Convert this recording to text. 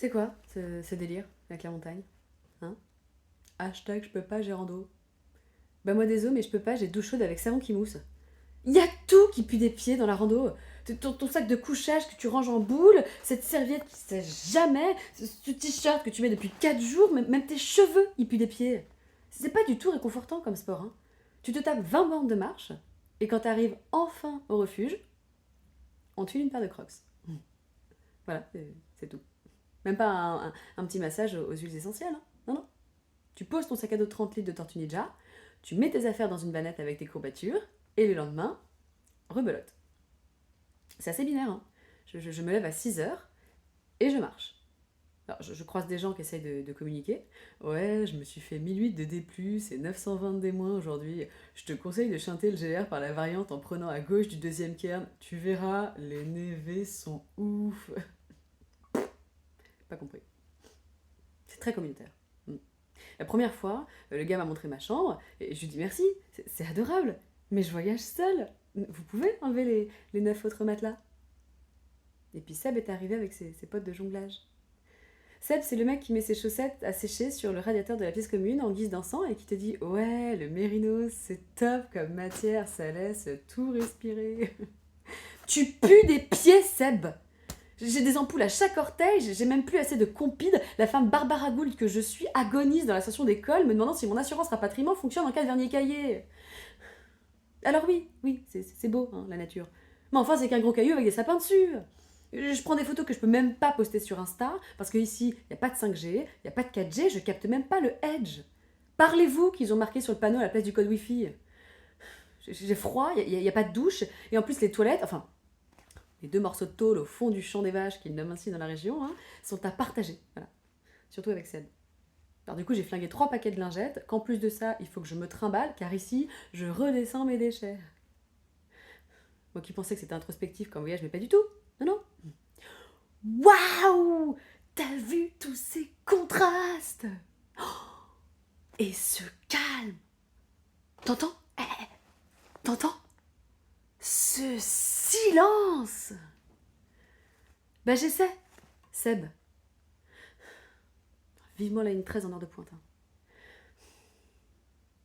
C'est quoi ce délire avec la montagne? Hein? Hashtag je peux pas, j'ai rando. Bah moi désolé, mais je peux pas, j'ai douche chaude avec savon qui mousse. Y a tout qui pue des pieds dans la rando. Ton sac de couchage que tu ranges en boule, cette serviette qui sèche jamais, ce t-shirt que tu mets depuis 4 jours, même tes cheveux, ils puent des pieds. C'est pas du tout réconfortant comme sport. Hein. Tu te tapes 20 bornes de marche, et quand t'arrives enfin au refuge, on te file une paire de crocs. Voilà, c'est tout. Même pas un petit massage aux huiles essentielles. Hein. Non, non. Tu poses ton sac à dos de 30 litres de Tortue Ninja, tu mets tes affaires dans une vanette avec tes courbatures, et le lendemain, rebelote. C'est assez binaire. Hein. Je me lève à 6 heures et je marche. Alors, je croise des gens qui essayent de communiquer. Ouais, je me suis fait 1008 de D+, et 920 de D- aujourd'hui. Je te conseille de chanter le GR par la variante en prenant à gauche du deuxième cairn. Tu verras, les névés sont ouf. Pas compris. C'est très communautaire. La première fois, le gars m'a montré ma chambre et je lui dis merci, c'est adorable, mais je voyage seule. Vous pouvez enlever les 9 autres matelas? Et puis Seb est arrivé avec ses potes de jonglage. Seb, c'est le mec qui met ses chaussettes à sécher sur le radiateur de la pièce commune en guise d'encens et qui te dit ouais, le mérinos, c'est top comme matière, ça laisse tout respirer. Tu pues des pieds, Seb! J'ai des ampoules à chaque orteil, j'ai même plus assez de compide. La femme Barbara Gould que je suis agonise dans la station d'école, me demandant si mon assurance rapatriement fonctionne en cas de vernier caillé. Alors oui, c'est beau, hein, la nature. Mais enfin, c'est qu'un gros caillou avec des sapins dessus. Je prends des photos que je peux même pas poster sur Insta, parce qu'ici, il n'y a pas de 5G, il n'y a pas de 4G, je capte même pas le Edge. Parlez-vous qu'ils ont marqué sur le panneau à la place du code Wi-Fi. J'ai froid, il n'y a pas de douche, et en plus les toilettes, enfin, les 2 morceaux de tôle au fond du champ des vaches qu'ils nomment ainsi dans la région, hein, sont à partager. Voilà. Surtout avec Seb. Alors du coup, j'ai flingué 3 paquets de lingettes, qu'en plus de ça, il faut que je me trimballe, car ici, je redescends mes déchets. Moi qui pensais que c'était introspectif comme voyage, mais pas du tout. Non, non. Waouh! T'as vu tous ces contrastes? Et ce calme! T'entends? T'entends? Ce silence! Bah j'essaie, Seb. Vivement la ligne 13 en heure de pointe. Hein.